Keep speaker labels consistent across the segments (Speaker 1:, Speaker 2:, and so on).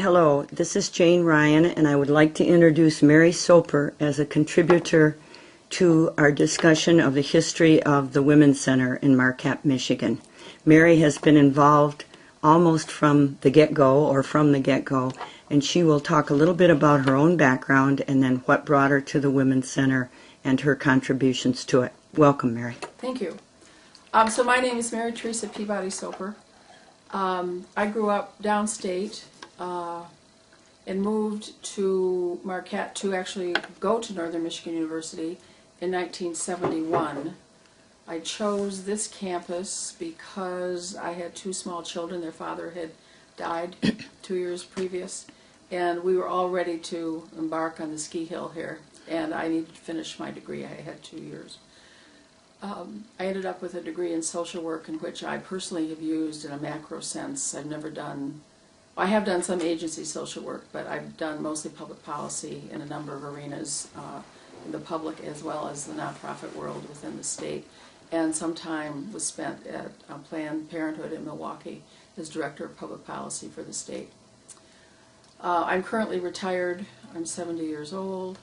Speaker 1: Hello, this is Jane Ryan, and I would like to introduce Mary Soper as a contributor to our discussion of the history of the Women's Center in Marquette, Michigan. Mary has been involved almost from the get-go, and she will talk a little bit about her own background and then what brought her to the Women's Center and her contributions to it. Welcome, Mary.
Speaker 2: Thank you. So my name is Mary Teresa Peabody Soper. I grew up downstate and moved to Marquette to actually go to Northern Michigan University in 1971. I chose this campus because I had two small children. Their father had died 2 years previous, and we were all ready to embark on the ski hill here, and I needed to finish my degree. I had 2 years. I ended up with a degree in social work, in which I personally have used in a macro sense. I have done some agency social work, but I've done mostly public policy in a number of arenas, in the public as well as the nonprofit world within the state. And some time was spent at Planned Parenthood in Milwaukee as Director of Public Policy for the state. I'm currently retired. I'm 70 years old.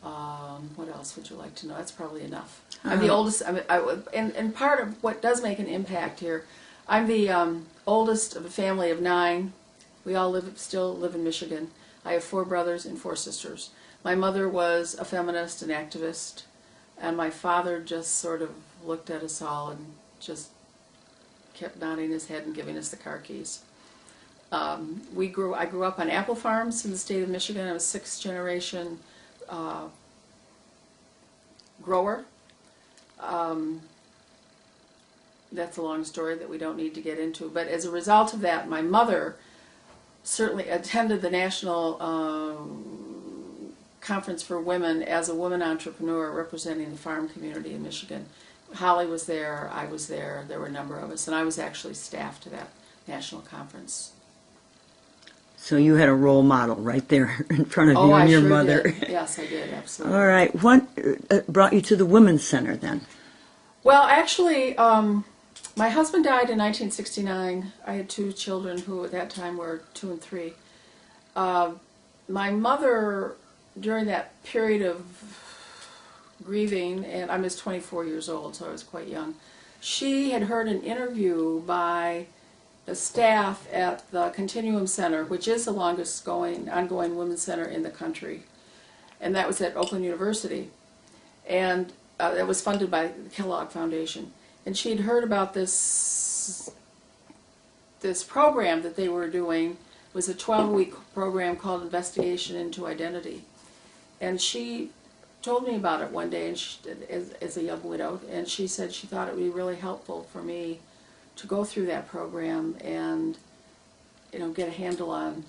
Speaker 2: What else would you like to know? That's probably enough. I'm the oldest, and part of what does make an impact here, I'm the oldest of a family of 9. We all still live in Michigan. I have 4 brothers and 4 sisters. My mother was a feminist and activist, and my father just sort of looked at us all and just kept nodding his head and giving us the car keys. I grew up on apple farms in the state of Michigan. I was 6th generation grower. That's a long story that we don't need to get into, but as a result of that, my mother certainly attended the National Conference for Women as a woman entrepreneur representing the farm community in Michigan. Holly was there, I was there, there were a number of us, and I was actually staff to that national conference.
Speaker 1: So you had a role model right there in front of you and your mother.
Speaker 2: Did. Yes, I did, absolutely.
Speaker 1: All right. What brought you to the Women's Center then?
Speaker 2: Well, actually, my husband died in 1969. I had 2 children who at that time were 2 and 3. My mother, during that period of grieving, and I was 24 years old, so I was quite young, she had heard an interview by the staff at the Continuum Center, which is the longest ongoing women's center in the country, and that was at Oakland University, and it was funded by the Kellogg Foundation. And she had heard about this program that they were doing. It was a 12-week program called Investigation into Identity, and she told me about it one day, and as a young widow, and she said she thought it would be really helpful for me to go through that program and, get a handle on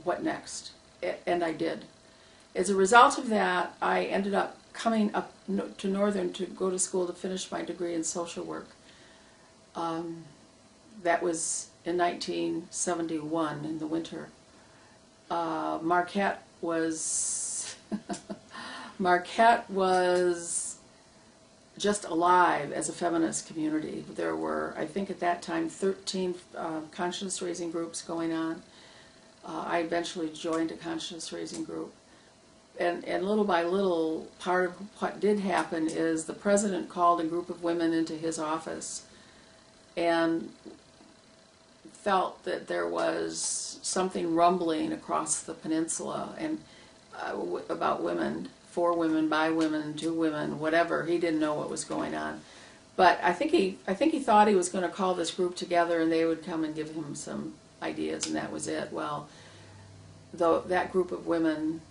Speaker 2: what next. And I did. As a result of that, I ended up coming up to Northern to go to school to finish my degree in social work. That was in 1971 in the winter. Marquette was just alive as a feminist community. There were, I think at that time, 13 conscience-raising groups going on. I eventually joined a conscience-raising group. And little by little, part of what did happen is the president called a group of women into his office and felt that there was something rumbling across the peninsula and about women, for women, by women, to women, whatever. He didn't know what was going on, but I think he thought he was going to call this group together and they would come and give him some ideas, and that was it. Well, that group of women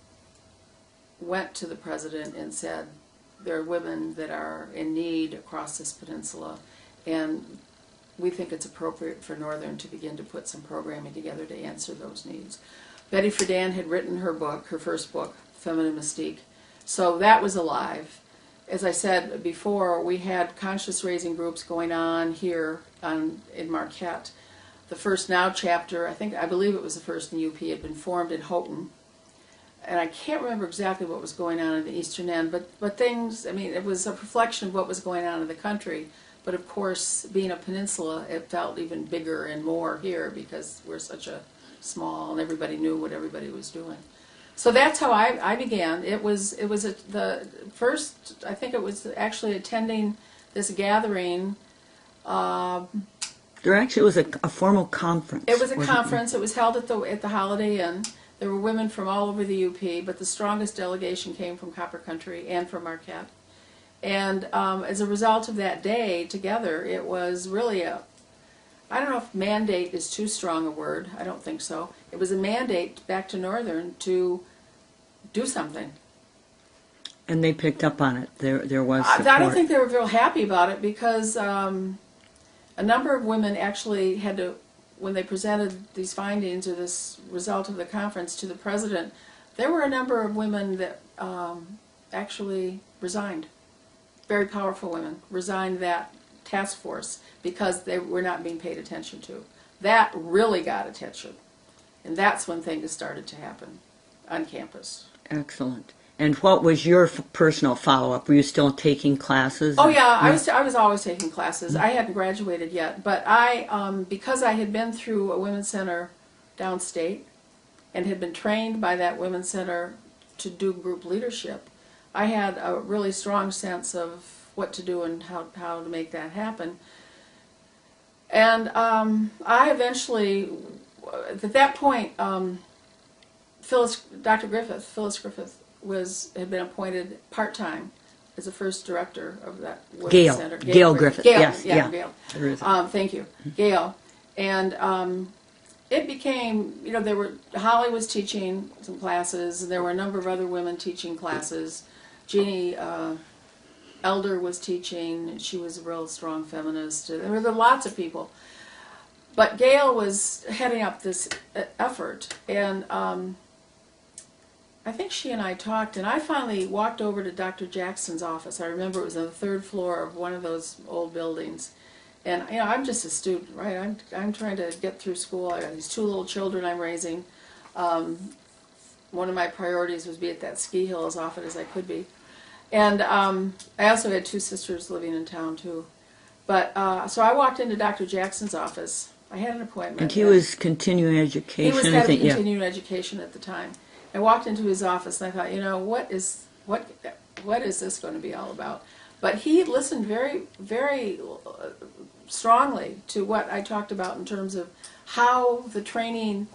Speaker 2: went to the president and said, there are women that are in need across this peninsula, and we think it's appropriate for Northern to begin to put some programming together to answer those needs. Betty Friedan had written her book, her first book, Feminine Mystique. So that was alive. As I said before, we had conscience-raising groups going on here in Marquette. The First Now chapter, I believe it was the first in UP, had been formed in Houghton. And I can't remember exactly what was going on in the eastern end, but things, it was a reflection of what was going on in the country. But of course, being a peninsula, it felt even bigger and more here because we're such a small, and everybody knew what everybody was doing. So that's how I began. The first, I think it was actually attending this gathering.
Speaker 1: There actually was a formal conference.
Speaker 2: It was a conference. It was held at the Holiday Inn. There were women from all over the UP, but the strongest delegation came from Copper Country and from Marquette. And as a result of that day together, it was really I don't know if mandate is too strong a word. I don't think so. It was a mandate back to Northern to do something.
Speaker 1: And they picked up on it. There was support.
Speaker 2: I don't think they were real happy about it because a number of women actually had to, when they presented these findings or this result of the conference to the president, there were a number of women that actually resigned. Very powerful women resigned that task force because they were not being paid attention to. That really got attention. And that's when things started to happen on campus.
Speaker 1: Excellent. And what was your personal follow-up? Were you still taking classes?
Speaker 2: Oh yeah, I was always taking classes. I hadn't graduated yet, but because I had been through a women's center downstate and had been trained by that women's center to do group leadership, I had a really strong sense of what to do and how to make that happen. And I eventually, at that point, Phyllis Griffith had been appointed part-time as the first director of that women's center.
Speaker 1: Gail Griffith. Yes,
Speaker 2: Gail. Thank you, Gail. And it became, Holly was teaching some classes, and there were a number of other women teaching classes. Jeannie Elder was teaching. She was a real strong feminist. There were lots of people. But Gail was heading up this effort, and I think she and I talked, and I finally walked over to Dr. Jackson's office. I remember it was on the third floor of one of those old buildings. And I'm just a student, right? I'm trying to get through school. I got these two little children I'm raising. One of my priorities was be at that ski hill as often as I could be. And I also had two sisters living in town too. But so I walked into Dr. Jackson's office. I had an appointment.
Speaker 1: And he was continuing education.
Speaker 2: He was head of continuing education at the time. I walked into his office and I thought, what is this going to be all about? But he listened very, very strongly to what I talked about in terms of how the training.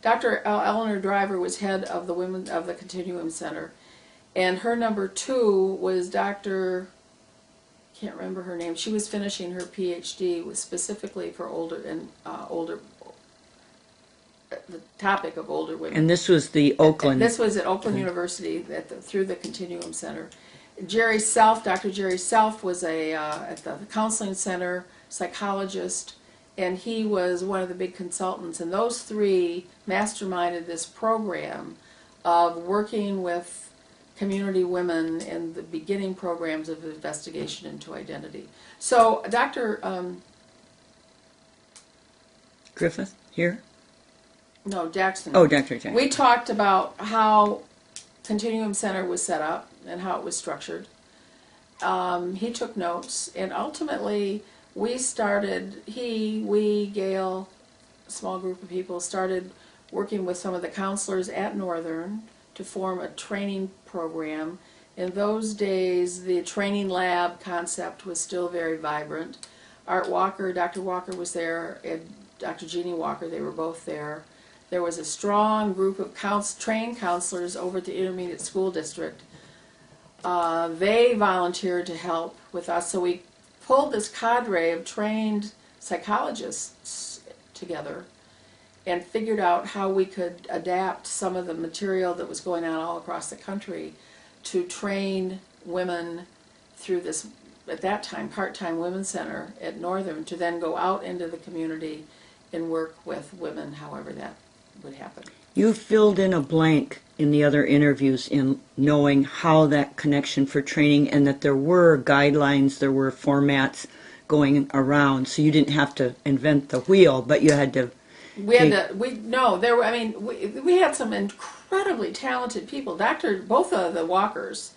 Speaker 2: Dr. Eleanor Driver was head of the Women of the Continuum Center, and her number 2 was Dr. Can't remember her name. She was finishing her PhD specifically for the topic of older women.
Speaker 1: And this was the Oakland.
Speaker 2: This was at Oakland University through the Continuum Center. Dr. Jerry Self was at the counseling center, psychologist, and he was one of the big consultants. And those three masterminded this program of working with community women in the beginning programs of investigation into identity. So Dr.
Speaker 1: Griffith here?
Speaker 2: No, Jackson.
Speaker 1: Oh, Dr. Jackson.
Speaker 2: We talked about how Continuum Center was set up and how it was structured. He took notes, and ultimately we, Gail, a small group of people, started working with some of the counselors at Northern to form a training program. In those days, the training lab concept was still very vibrant. Art Walker, Dr. Walker was there, and Dr. Jeannie Walker, they were both there. There was a strong group of trained counselors over at the Intermediate School District. They volunteered to help with us, so we pulled this cadre of trained psychologists together and figured out how we could adapt some of the material that was going on all across the country to train women through this, at that time, part-time women's center at Northern, to then go out into the community and work with women however that would happen.
Speaker 1: You filled in a blank in the other interviews in knowing how that connection for training, and that there were guidelines, there were formats going around, so you didn't have to invent the wheel, but you had to. We had some incredibly talented people. Both of the Walkers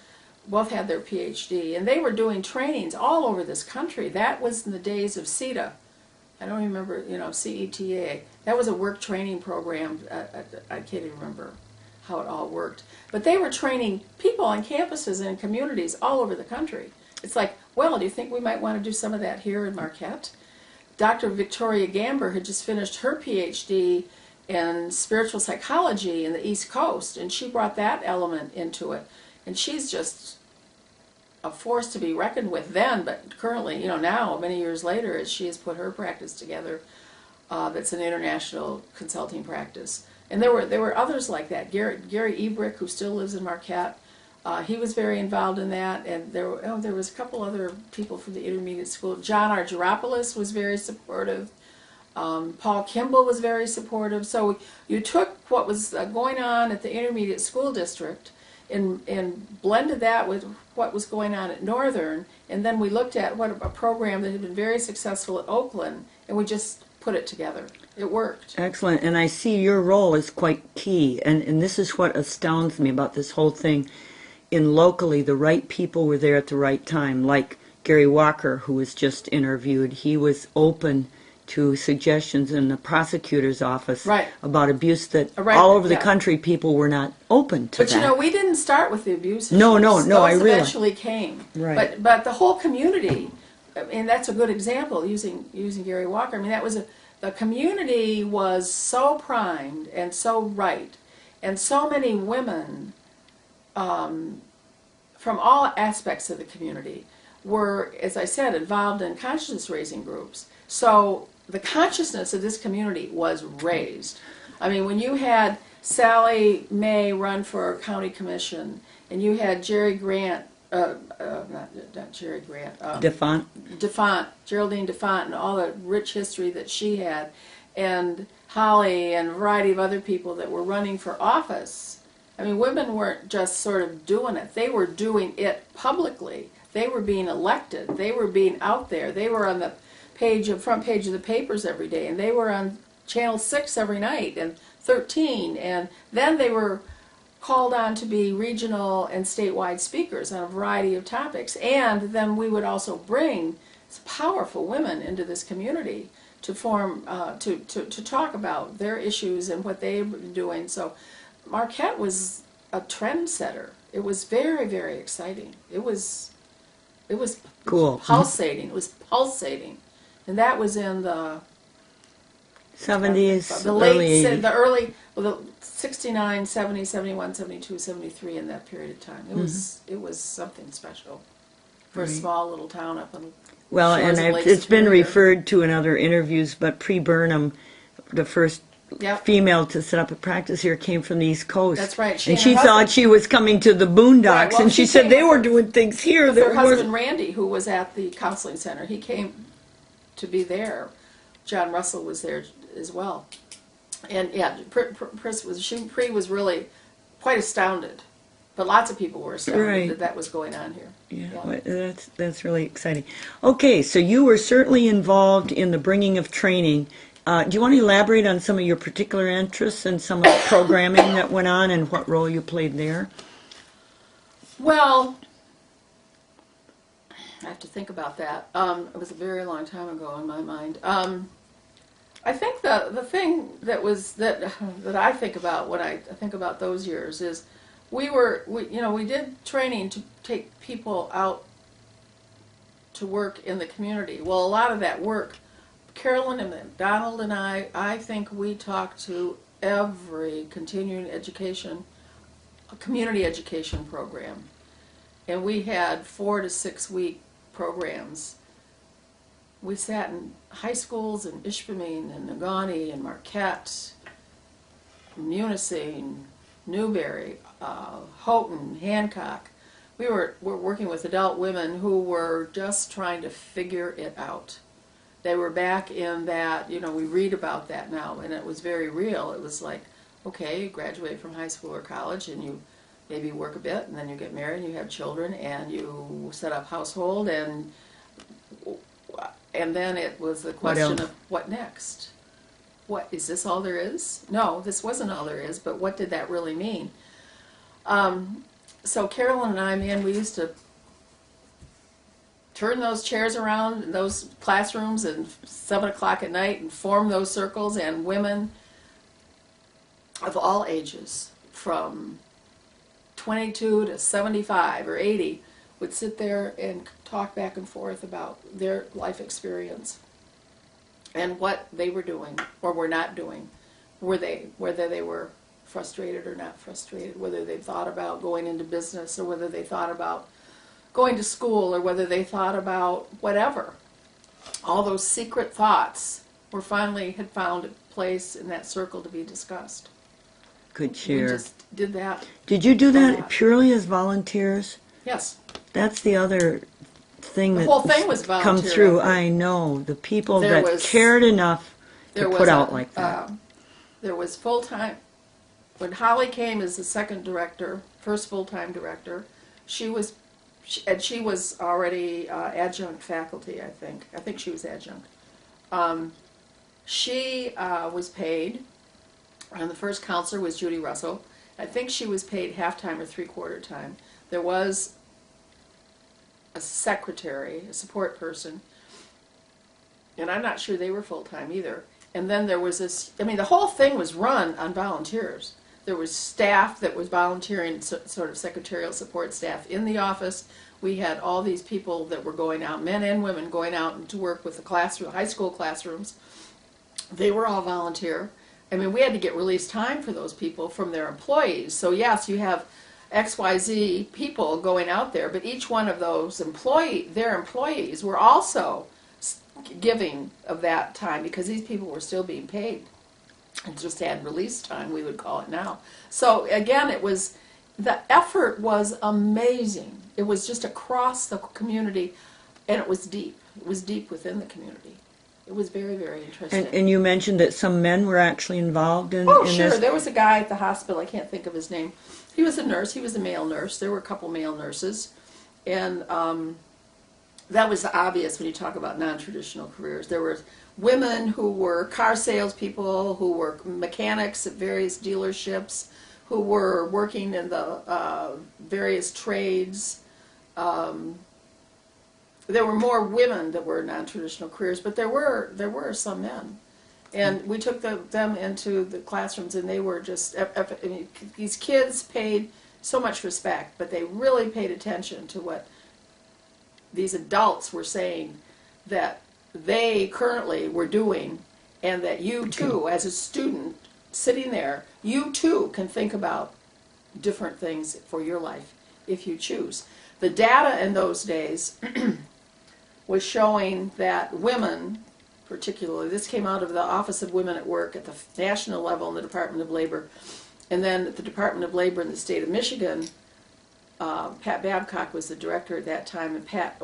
Speaker 1: both had their PhD, and they were doing trainings all over this country. That was in the days of CETA
Speaker 2: I don't remember, CETA. That was a work training program. I can't even remember how it all worked. But they were training people on campuses and communities all over the country. It's like, well, do you think we might want to do some of that here in Marquette? Dr. Victoria Gamber had just finished her PhD in spiritual psychology in the East Coast, and she brought that element into it. And she's just a force to be reckoned with then, but currently, now, many years later, as she has put her practice together, that's an international consulting practice. And there were others like that. Gary Ebrick, who still lives in Marquette, he was very involved in that. And there was a couple other people from the intermediate school. John Argyropoulos was very supportive. Paul Kimball was very supportive. So you took what was going on at the intermediate school district and blended that with what was going on at Northern, and then we looked at what a program that had been very successful at Oakland, and we just put it together. It worked.
Speaker 1: Excellent. And I see your role is quite key, and this is what astounds me about this whole thing. In locally, the right people were there at the right time, like Gary Walker, who was just interviewed. He was open to suggestions in the prosecutor's office about abuse that all over the country people were not open to that.
Speaker 2: But we didn't start with the abuse issues.
Speaker 1: No,
Speaker 2: Those
Speaker 1: I realize.
Speaker 2: eventually came.
Speaker 1: Right.
Speaker 2: But the whole community, and that's a good example using Gary Walker. I mean, the community was so primed and so right, and so many women from all aspects of the community were, as I said, involved in consciousness raising groups. So the consciousness of this community was raised. I mean, when you had Sally May run for county commission, and you had Jerry Grant, not Jerry Grant, Geraldine Defont, and all the rich history that she had, and Holly and a variety of other people that were running for office. I mean, women weren't just sort of doing it. They were doing it publicly. They were being elected. They were being out there. They were on the front page of the papers every day, and they were on Channel 6 every night, and 13, and then they were called on to be regional and statewide speakers on a variety of topics. And then we would also bring powerful women into this community to form, to talk about their issues and what they were doing. So Marquette was a trendsetter. It was very, very exciting. It was
Speaker 1: cool.
Speaker 2: Pulsating. It was pulsating. And that was in the
Speaker 1: 70s,
Speaker 2: the 69, 70, 71, 72, 73, in that period of time. It was something special for a small little town up on
Speaker 1: it's been referred to in other interviews, but Pre Burnham, the first female to set up a practice here, came from the East Coast.
Speaker 2: That's right.
Speaker 1: And she thought she was coming to the boondocks, and she said they were doing things here.
Speaker 2: Her husband Randy, who was at the counseling center, he came to be there. John Russell was there as well. And Pre was really quite astounded. But lots of people were astounded that was going on here.
Speaker 1: Yeah. That's really exciting. Okay, so you were certainly involved in the bringing of training. Do you want to elaborate on some of your particular interests and some of the programming that went on and what role you played there?
Speaker 2: Well, I have to think about that. It was a very long time ago in my mind. I think the thing that I think about when I think about those years is we did training to take people out to work in the community. Well, a lot of that work, Carolyn and McDonald and I think we talked to every continuing education, community education program. And we had 4 to 6 week programs. We sat in high schools in Ishpeming and Negaunee and Marquette, Munising, Newberry, Houghton, Hancock. We were working with adult women who were just trying to figure it out. They were back in that, we read about that now, and it was very real. It was like, okay, you graduate from high school or college, and you maybe work a bit, and then you get married, and you have children, and you set up household, and then it was the question of what next? What, is this all there is? No, this wasn't all there is, but what did that really mean? So Carolyn and I, we used to turn those chairs around in those classrooms and 7 o'clock at night and form those circles, and women of all ages, from 22 to 75 or 80, would sit there and talk back and forth about their life experience and what they were doing or were not doing. Whether they were frustrated or not frustrated, whether they thought about going into business or whether they thought about going to school or whether they thought about whatever. All those secret thoughts had found a place in that circle to be discussed.
Speaker 1: Good
Speaker 2: We
Speaker 1: cheer.
Speaker 2: just did that.
Speaker 1: Did you do that purely as volunteers?
Speaker 2: Yes.
Speaker 1: That's the other thing
Speaker 2: The
Speaker 1: that
Speaker 2: whole thing was
Speaker 1: come
Speaker 2: volunteer
Speaker 1: through.
Speaker 2: effort.
Speaker 1: I know the people
Speaker 2: There
Speaker 1: that
Speaker 2: was-
Speaker 1: cared enough
Speaker 2: There
Speaker 1: to
Speaker 2: was
Speaker 1: put
Speaker 2: a,
Speaker 1: out like that.
Speaker 2: There was full-time. When Holly came as the second director, first full-time director, she was already adjunct faculty, I think. I think she was adjunct. She was paid, and the first counselor was Judy Russell. I think she was paid half-time or three-quarter time. There was a secretary, a support person, and I'm not sure they were full-time either. And then there was this, I mean, the whole thing was run on volunteers. There was staff that was volunteering, sort of secretarial support staff in the office. We had all these people that were going out, men and women, going out to work with the classroom, high school classrooms. They were all volunteer. I mean, we had to get release time for those people from their employees. So yes, you have XYZ people going out there, but each one of those their employees were also giving of that time because these people were still being paid and just had release time, we would call it now. So again, the effort was amazing. It was just across the community, and it was deep. It was deep within the community. It was very, very interesting.
Speaker 1: And you mentioned that some men were actually involved in
Speaker 2: Oh,
Speaker 1: in
Speaker 2: sure.
Speaker 1: this.
Speaker 2: There was a guy at the hospital, I can't think of his name. He was a nurse. He was a male nurse. There were a couple male nurses. And that was obvious when you talk about non-traditional careers. There were women who were car salespeople, who were mechanics at various dealerships, who were working in the various trades. There were more women that were non-traditional careers, but there were some men. And we took them into the classrooms, and they were just, I mean, these kids paid so much respect, but they really paid attention to what these adults were saying that they currently were doing, and that you too, as a student sitting there, you too can think about different things for your life if you choose. The data in those days was showing that women, particularly, this came out of the Office of Women at Work at the national level in the Department of Labor, and then at the Department of Labor in the state of Michigan, Pat Babcock was the director at that time, and Pat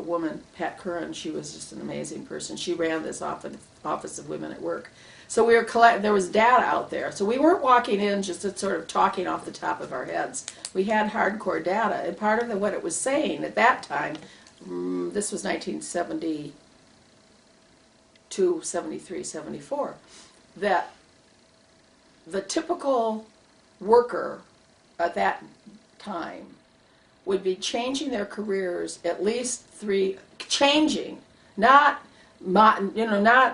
Speaker 2: Curran, she was just an amazing person. She ran this Office of Women at Work. So there was data out there. So we weren't walking in just sort of talking off the top of our heads. We had hardcore data, and part of what it was saying at that time, this was 1972, 73, 74, that the typical worker at that time would be changing their careers at least not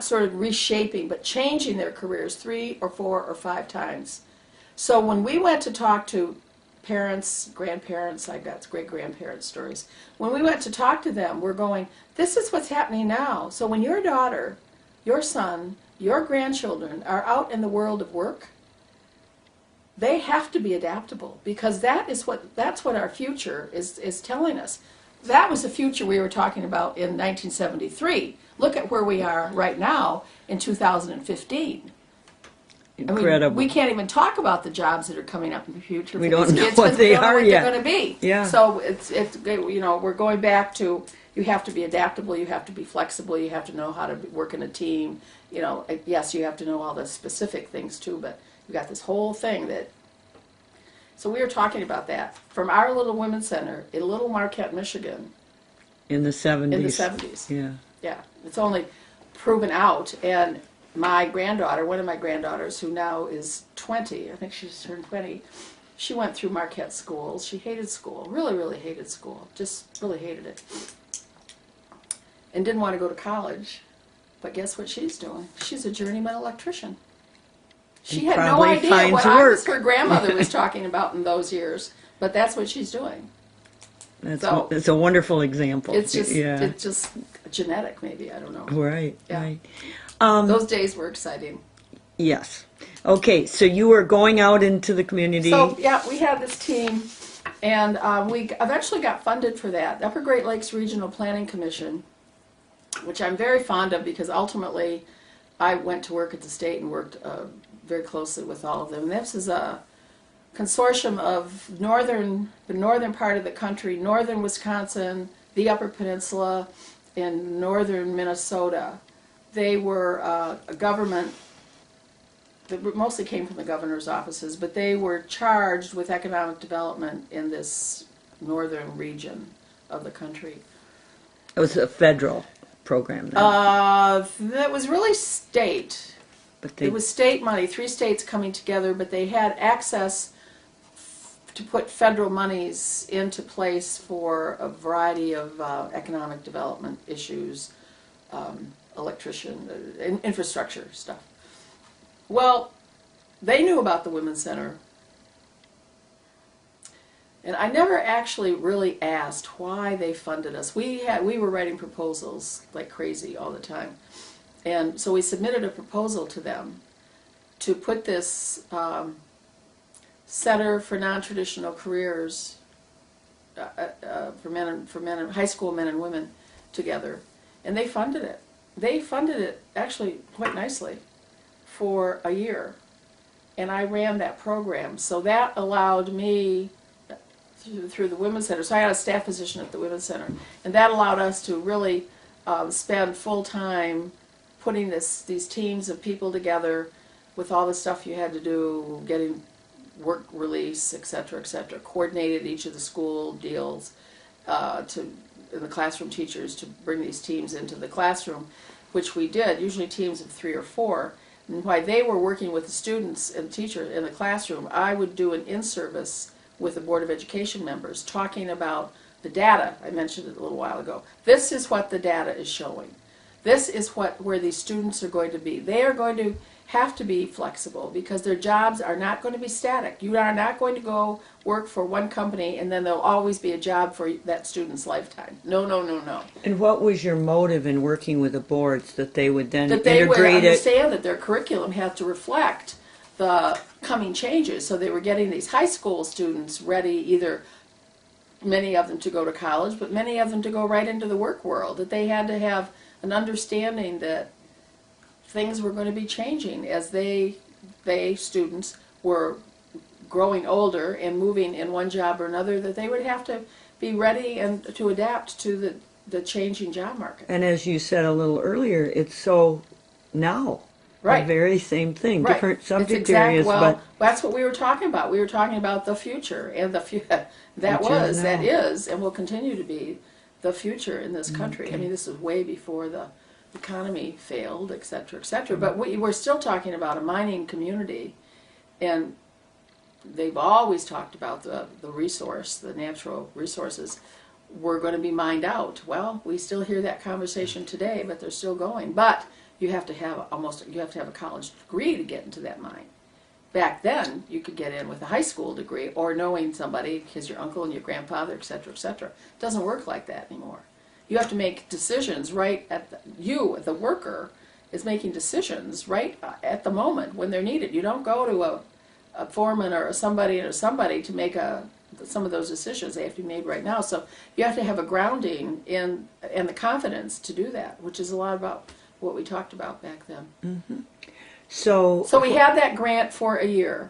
Speaker 2: sort of reshaping, but changing their careers 3 or 4 or 5 times. So when we went to talk to parents, grandparents, I got great-grandparent stories. When we went to talk to them, we're going, this is what's happening now. So when your daughter, your son, your grandchildren are out in the world of work, they have to be adaptable, because that's what our future is telling us. That was the future we were talking about in 1973. Look at where we are right now in 2015.
Speaker 1: Incredible.
Speaker 2: I mean, we can't even talk about the jobs that are coming up in the future.
Speaker 1: We
Speaker 2: for
Speaker 1: don't
Speaker 2: these
Speaker 1: know
Speaker 2: kids,
Speaker 1: what
Speaker 2: 'cause
Speaker 1: they
Speaker 2: we don't know
Speaker 1: are
Speaker 2: what
Speaker 1: yet.
Speaker 2: They're going to be.
Speaker 1: Yeah.
Speaker 2: So it's we're going back to, you have to be adaptable, you have to be flexible, you have to know how to work in a team. Yes, you have to know all the specific things too, but you've got this whole thing that. So we were talking about that from our little women's center in Little Marquette, Michigan.
Speaker 1: In the 70s.
Speaker 2: In the 70s.
Speaker 1: Yeah.
Speaker 2: Yeah, it's only proven out. And my granddaughter, one of my granddaughters, who now is 20, I think she's turned 20, she went through Marquette schools. She hated school, really, really hated school, just really hated it. and didn't want to go to college. But guess what she's doing? She's a journeyman electrician. She had no
Speaker 1: probably
Speaker 2: idea
Speaker 1: finds
Speaker 2: what
Speaker 1: work.
Speaker 2: her grandmother was talking about in those years, but that's what she's doing. So
Speaker 1: It's a wonderful example.
Speaker 2: it's just
Speaker 1: Yeah.
Speaker 2: it's just genetic, maybe, I don't know.
Speaker 1: Right,
Speaker 2: Yeah.
Speaker 1: right.
Speaker 2: Those days were exciting.
Speaker 1: Yes. Okay, so you were going out into the community.
Speaker 2: So yeah, we had this team, and we eventually got funded for that. The Upper Great Lakes Regional Planning Commission, which I'm very fond of because ultimately I went to work at the state and worked very closely with all of them. And this is a consortium of the northern part of the country, northern Wisconsin, the Upper Peninsula, and northern Minnesota. They were a government that mostly came from the governor's offices, but they were charged with economic development in this northern region of the country.
Speaker 1: It was a federal program then.
Speaker 2: That was really state.
Speaker 1: But
Speaker 2: It was state money, 3 states coming together, but they had access to put federal monies into place for a variety of economic development issues, infrastructure stuff. Well, they knew about the Women's Center, and I never actually really asked why they funded us. We were writing proposals like crazy all the time, and so we submitted a proposal to them to put this Center for Non-Traditional Careers for men and high school men and women together, and they funded it. They funded it actually quite nicely for a year, and I ran that program. So that allowed me through the Women's Center. So I had a staff position at the Women's Center, and that allowed us to really spend full time putting these teams of people together with all the stuff you had to do, getting work release, et cetera, coordinated each of the school deals and the classroom teachers to bring these teams into the classroom, which we did, usually teams of 3 or 4. And while they were working with the students and teacher in the classroom, I would do an in-service with the Board of Education members talking about the data. I mentioned it a little while ago. This is what the data is showing. This is where these students are going to be. They are going to have to be flexible because their jobs are not going to be static. You are not going to go work for one company and then there'll always be a job for that student's lifetime. No, no, no, no.
Speaker 1: And what was your motive in working with the boards, that they would then
Speaker 2: That they would
Speaker 1: integrate it?
Speaker 2: understand that their curriculum had to reflect the coming changes. So they were getting these high school students ready, either many of them to go to college, but many of them to go right into the work world, that they had to have an understanding that things were going to be changing as they students were growing older and moving in one job or another, that they would have to be ready and to adapt to the changing job market.
Speaker 1: And as you said a little earlier, it's so now.
Speaker 2: Right.
Speaker 1: The very same thing,
Speaker 2: Right.
Speaker 1: different subject
Speaker 2: Well,
Speaker 1: areas, but
Speaker 2: that's what we were talking about. We were talking about the future, and that is, and will continue to be the future in this country.
Speaker 1: Okay.
Speaker 2: I mean, this is way before the economy failed, et cetera, et cetera. But we're still talking about a mining community, and they've always talked about the natural resources were going to be mined out. Well, we still hear that conversation today, but they're still going. But you have to have a college degree to get into that mine. Back then, you could get in with a high school degree or knowing somebody, because your uncle and your grandfather, et cetera, et cetera. It doesn't work like that anymore. You have to make decisions right the worker is making decisions right at the moment when they're needed. You don't go to a foreman or somebody to make some of those decisions. They have to be made right now. So you have to have a grounding and the confidence to do that, which is a lot about what we talked about back then.
Speaker 1: Mm-hmm. So
Speaker 2: we had that grant for a year.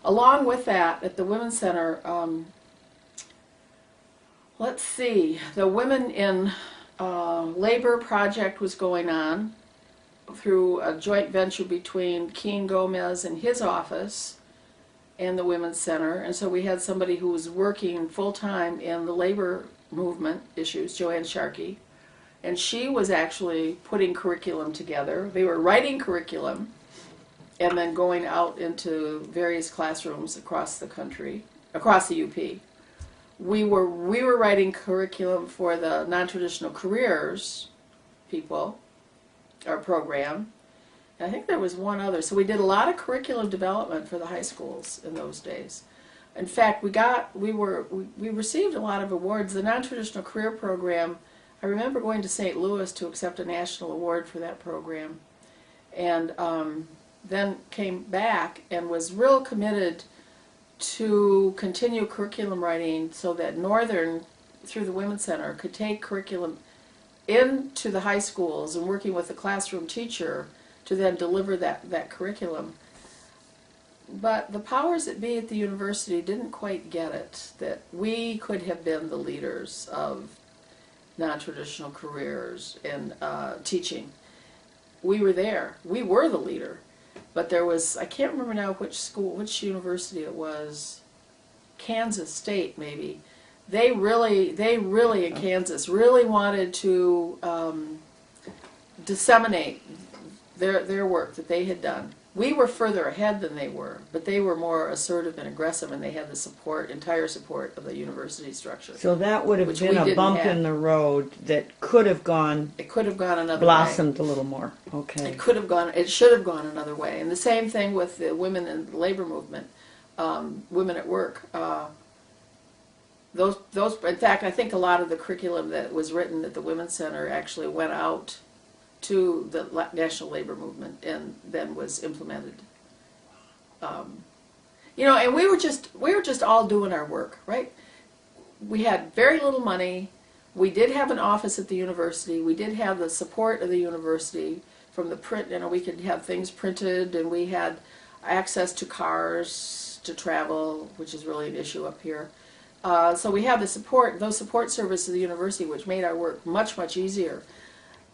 Speaker 2: Along with that, at the Women's Center, let's see, the Women in Labor project was going on through a joint venture between Keene Gomez and his office and the Women's Center. And so we had somebody who was working full-time in the labor movement issues, Joanne Sharkey. And she was actually putting curriculum together. They were writing curriculum and then going out into various classrooms across the country, across the UP. We were writing curriculum for the non-traditional careers people, our program. And I think there was one other. So we did a lot of curriculum development for the high schools in those days. In fact, we received a lot of awards. The non-traditional career program, I remember going to St. Louis to accept a national award for that program, and then came back and was real committed to continue curriculum writing so that Northern, through the Women's Center, could take curriculum into the high schools and working with the classroom teacher to then deliver that curriculum. But the powers that be at the university didn't quite get it, that we could have been the leaders of non-traditional careers and teaching. We were there. We were the leader. But there was, I can't remember now which university it was, Kansas State maybe. They really in Kansas really wanted to disseminate their work that they had done. We were further ahead than they were, but they were more assertive and aggressive, and they had the entire support of the university structure.
Speaker 1: So that would have been a bump in the road that could have gone.
Speaker 2: It could have gone another
Speaker 1: blossomed
Speaker 2: way.
Speaker 1: a little more. Okay.
Speaker 2: It could have gone. It should have gone another way. And the same thing with the women in the labor movement, women at work. Those. In fact, I think a lot of the curriculum that was written at the Women's Center actually went out to the national labor movement and then was implemented. And we were just all doing our work, right? We had very little money. We did have an office at the university. We did have the support of the university from the print. We could have things printed, and we had access to cars to travel, which is really an issue up here. So we had those support services of the university, which made our work much, much easier.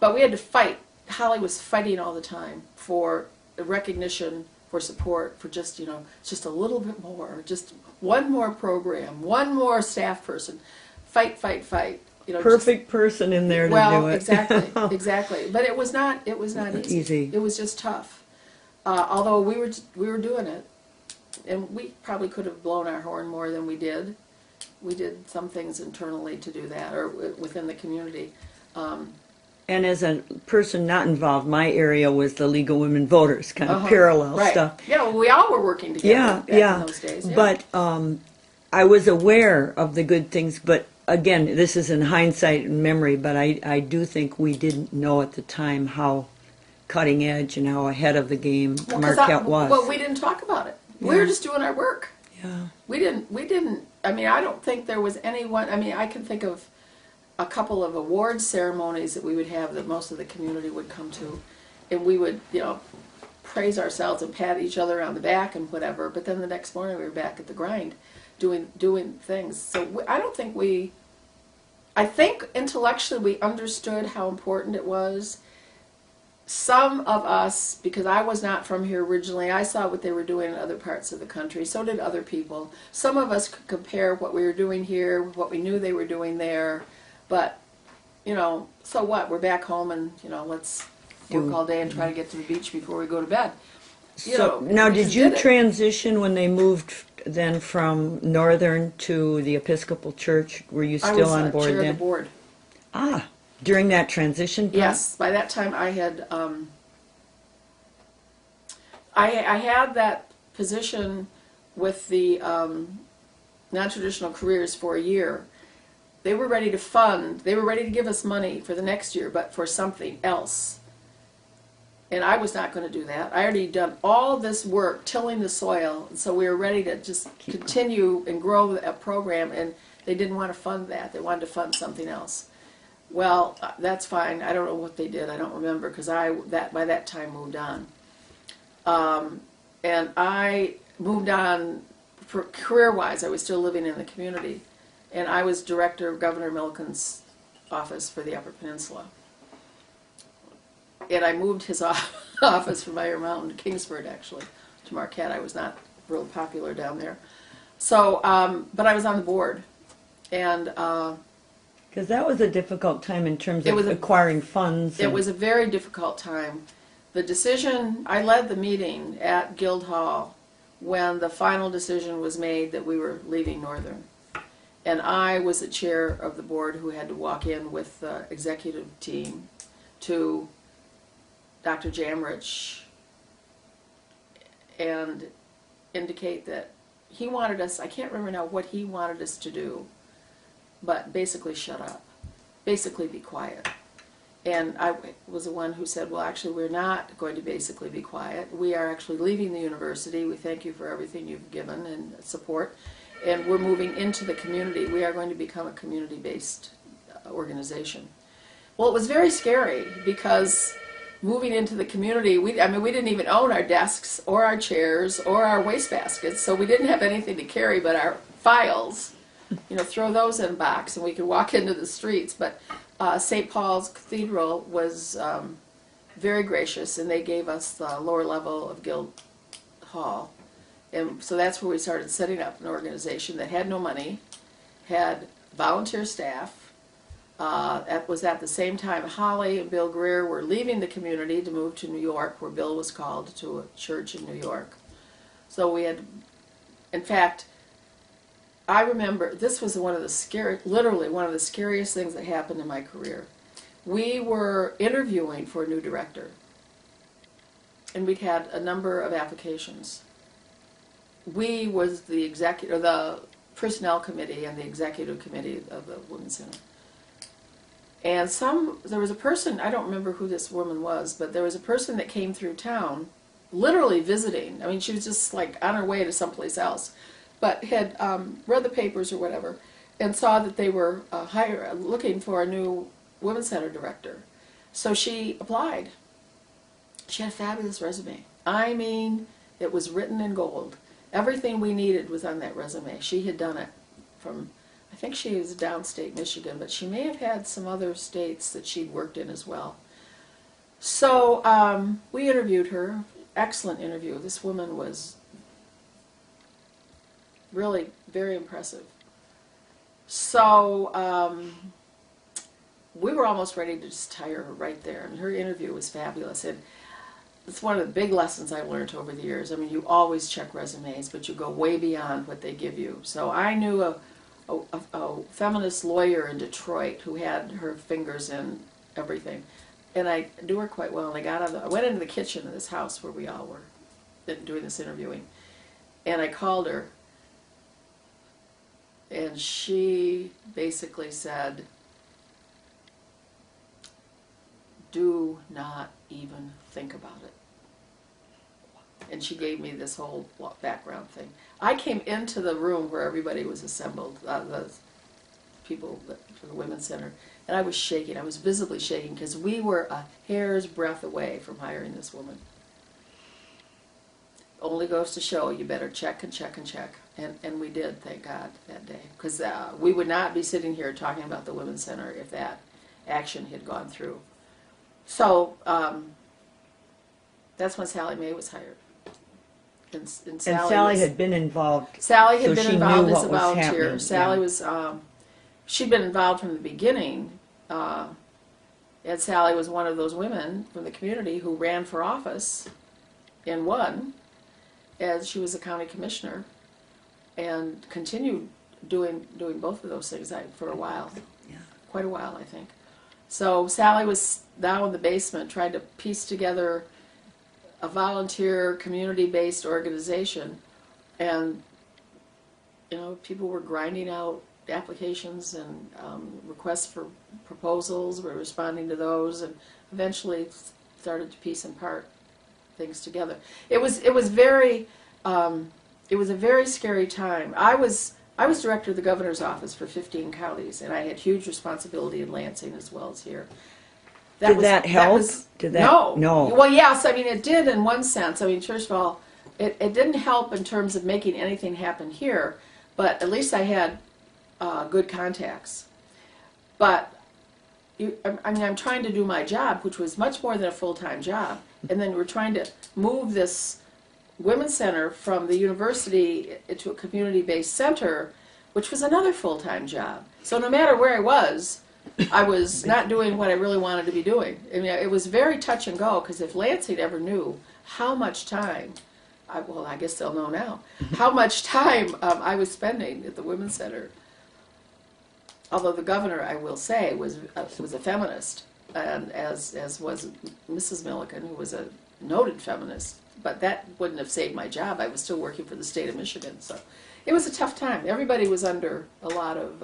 Speaker 2: But we had to fight. Holly was fighting all the time for recognition, for support, for just a little bit more, just one more program, one more staff person. Fight, fight, fight.
Speaker 1: Perfect person in there to do it.
Speaker 2: Well, exactly. But it was not easy. It was just tough. Although we were doing it, and we probably could have blown our horn more than we did. We did some things internally to do that, or within the community.
Speaker 1: And as a person not involved, my area was the League of Women Voters, kind of parallel stuff.
Speaker 2: Yeah, well, we all were working together back in those days. Yeah.
Speaker 1: But I was aware of the good things, but again, this is in hindsight and memory, but I do think we didn't know at the time how cutting edge and how ahead of the game Marquette was.
Speaker 2: Well, we didn't talk about it. Yeah. We were just doing our work.
Speaker 1: Yeah.
Speaker 2: We didn't, I don't think there was anyone, I can think of a couple of awards ceremonies that we would have that most of the community would come to, and we would, praise ourselves and pat each other on the back and whatever, but then the next morning we were back at the grind doing things. So I think intellectually we understood how important it was. Some of us, because I was not from here originally, I saw what they were doing in other parts of the country. So did other people. Some of us could compare what we were doing here with what we knew they were doing there. But, so what? We're back home and, let's work all day and try to get to the beach before we go to bed.
Speaker 1: Now, did you transition when they moved then from Northern to the Episcopal Church? Were you still on board then?
Speaker 2: I was chair of the board.
Speaker 1: Ah, during that transition time?
Speaker 2: Yes, by that time I had I had that position with the non-traditional careers for a year. They were ready to give us money for the next year, but for something else. And I was not going to do that. I already done all this work tilling the soil, and so we were ready to just continue and grow a program, and they didn't want to fund that. They wanted to fund something else. Well, that's fine. I don't know what they did. I don't remember, because by that time moved on. And I moved on for career-wise. I was still living in the community. And I was director of Governor Milliken's office for the Upper Peninsula. And I moved his office from Iron Mountain to Kingsford, actually, to Marquette. I was not real popular down there. So, but I was on the board. And
Speaker 1: because that was a difficult time in terms of acquiring funds.
Speaker 2: It was a very difficult time. The decision, I led the meeting at Guildhall when the final decision was made that we were leaving Northern. And I was the chair of the board who had to walk in with the executive team to Dr. Jamrich and indicate that he wanted us, I can't remember now what he wanted us to do, but basically shut up, basically be quiet. And I was the one who said, well, actually, we're not going to basically be quiet. We are actually leaving the university. We thank you for everything you've given and support. And we're moving into the community. We are going to become a community-based organization. Well, it was very scary because moving into the community, we didn't even own our desks or our chairs or our wastebaskets, so we didn't have anything to carry but our files. Throw those in a box and we could walk into the streets. But St. Paul's Cathedral was very gracious, and they gave us the lower level of Guild Hall. And so that's where we started setting up an organization that had no money, had volunteer staff. That was at the same time Holly and Bill Greer were leaving the community to move to New York, where Bill was called to a church in New York. So we had, in fact, I remember this was literally one of the scariest things that happened in my career. We were interviewing for a new director, and we'd had a number of applications. We was the the personnel committee and the executive committee of the Women's Center. And there was a person, I don't remember who this woman was, but there was a person that came through town, literally visiting. I mean, she was just like on her way to someplace else, but had read the papers or whatever, and saw that they were looking for a new Women's Center director. So she applied. She had a fabulous resume. I mean, it was written in gold. Everything we needed was on that resume. She had done it from, I think she was downstate Michigan, but she may have had some other states that she'd worked in as well. So we interviewed her. Excellent interview. This woman was really very impressive. So we were almost ready to just hire her right there, and her interview was fabulous. And it's one of the big lessons I've learned over the years. I mean, you always check resumes, but you go way beyond what they give you. So I knew a feminist lawyer in Detroit who had her fingers in everything, and I knew her quite well. And I went into the kitchen of this house where we all were doing this interviewing, and I called her, and she basically said, "Do not even think about it." And she gave me this whole background thing. I came into the room where everybody was assembled, the people for the Women's Center, and I was shaking. I was visibly shaking because we were a hair's breadth away from hiring this woman. Only goes to show you better check and check and check. And we did, thank God, that day. Because we would not be sitting here talking about the Women's Center if that action had gone through. So that's when Sally Mae was hired. And
Speaker 1: Sally had been involved.
Speaker 2: Sally had
Speaker 1: so
Speaker 2: been
Speaker 1: she
Speaker 2: involved
Speaker 1: knew
Speaker 2: as a
Speaker 1: what was
Speaker 2: volunteer.
Speaker 1: happening.
Speaker 2: Sally
Speaker 1: Yeah.
Speaker 2: was, she'd been involved from the beginning. And Sally was one of those women from the community who ran for office and won, as she was a county commissioner, and continued doing both of those things for a while.
Speaker 1: Yeah.
Speaker 2: Quite a while, I think. So Sally was now in the basement trying to piece together a volunteer, community-based organization, and people were grinding out applications and requests for proposals. We're responding to those, and eventually started to piece and part things together. It was a very scary time. I was director of the governor's office for 15 counties, and I had huge responsibility in Lansing as well as here.
Speaker 1: Did that help? No.
Speaker 2: Well, yes. I mean, it did in one sense. I mean, first of all, it didn't help in terms of making anything happen here, but at least I had good contacts. But I'm trying to do my job, which was much more than a full-time job, and then we're trying to move this Women's Center from the university to a community-based center, which was another full-time job. So no matter where I was not doing what I really wanted to be doing. I mean, it was very touch and go, because if Lansing ever knew how much time, I guess they'll know now, how much time I was spending at the Women's Center. Although the governor, I will say, was a feminist. and as was Mrs. Milliken, who was a noted feminist. But that wouldn't have saved my job. I was still working for the state of Michigan, so it was a tough time. Everybody was under a lot of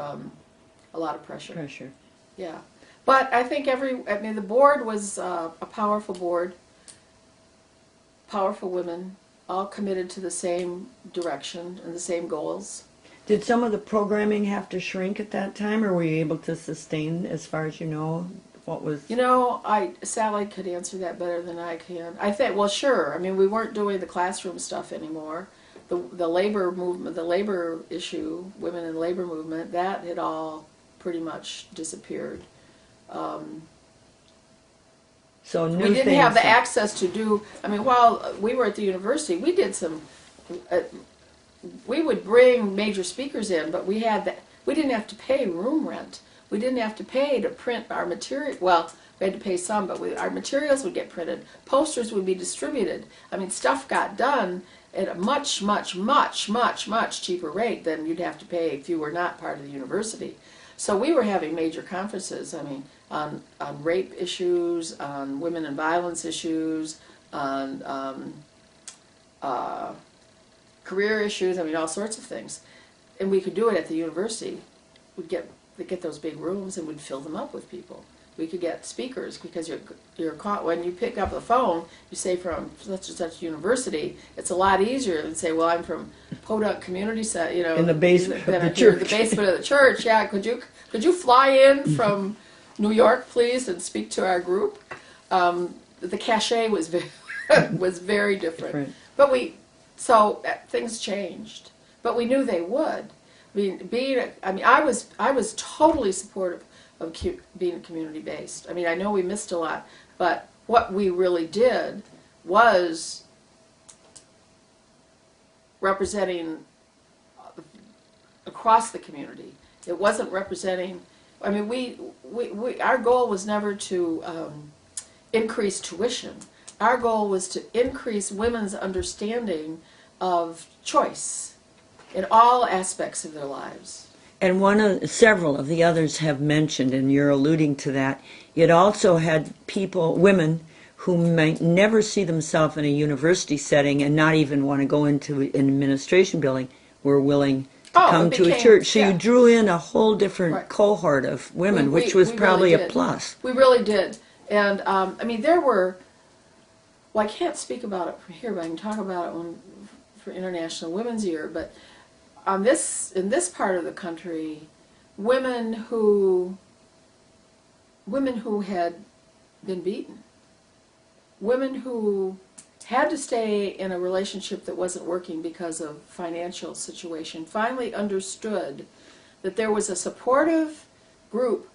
Speaker 2: pressure.
Speaker 1: Pressure.
Speaker 2: Yeah, but I think the board was a powerful board, powerful women, all committed to the same direction and the same goals.
Speaker 1: Did some of the programming have to shrink at that time, or were you able to sustain, as far as you know, what was?
Speaker 2: Sally could answer that better than I can. I think, well, sure. I mean, we weren't doing the classroom stuff anymore. The labor movement, the labor issue, women in the labor movement, that had all pretty much disappeared.
Speaker 1: So
Speaker 2: we didn't have the access to do. I mean, while we were at the university, we did some. We would bring major speakers in, but we didn't have to pay room rent. We didn't have to pay to print our material. Well, we had to pay some, but our materials would get printed. Posters would be distributed. I mean, stuff got done at a much, much, much, much, much cheaper rate than you'd have to pay if you were not part of the university. So we were having major conferences, I mean, on rape issues, on women and violence issues, on career issues, I mean, all sorts of things. And we could do it at the university. We'd get those big rooms and we'd fill them up with people. We could get speakers because you're caught when you pick up the phone. You say from such and such university. It's a lot easier than say, well, I'm from Podunk Community Center,
Speaker 1: in the basement of the church.
Speaker 2: The basement of the church. Yeah, could you fly in from New York, please, and speak to our group? The cachet was very different. But things changed. But we knew they would. I was totally supportive of being community-based. I mean, I know we missed a lot, but what we really did was representing across the community. It wasn't representing. I mean, our goal was never to increase tuition. Our goal was to increase women's understanding of choice in all aspects of their lives.
Speaker 1: And several of the others have mentioned, and you're alluding to that, it also had women who might never see themselves in a university setting and not even want to go into an administration building, were willing to come to a church. So you drew in a whole different cohort of women, which was probably
Speaker 2: really
Speaker 1: a plus.
Speaker 2: We really did. And, I mean, there were, well, I can't speak about it from here, but I can talk about it for International Women's Year, but in this part of the country, women who had been beaten, women who had to stay in a relationship that wasn't working because of financial situation, finally understood that there was a supportive group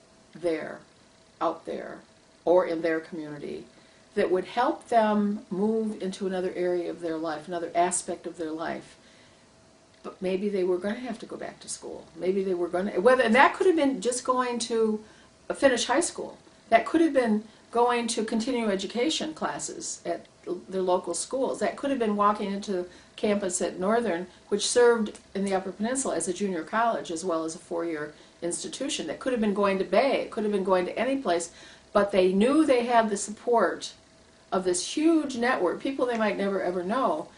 Speaker 2: out there, or in their community, that would help them move into another area of their life, another aspect of their life. But maybe they were going to have to go back to school. Maybe they were going to, and that could have been just going to finish high school. That could have been going to continuing education classes at their local schools. That could have been walking into campus at Northern, which served in the Upper Peninsula as a junior college as well as a four-year institution. That could have been going to Bay. It could have been going to any place. But they knew they had the support of this huge network, people they might never ever know,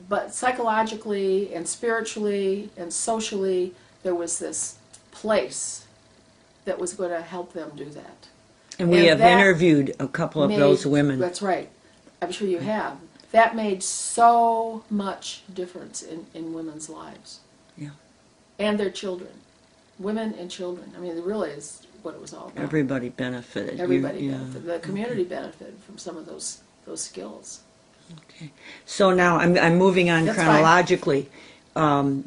Speaker 2: but psychologically and spiritually and socially, there was this place that was going to help them do that.
Speaker 1: And we have interviewed a couple of those women.
Speaker 2: That's right. I'm sure you have. That made so much difference in women's lives.
Speaker 1: Yeah.
Speaker 2: And their children. Women and children. I mean, it really is what it was all about.
Speaker 1: Everybody benefited.
Speaker 2: Everybody benefited. The community benefited from some of those skills.
Speaker 1: Okay. So now I'm moving on. That's chronologically.
Speaker 2: Fine.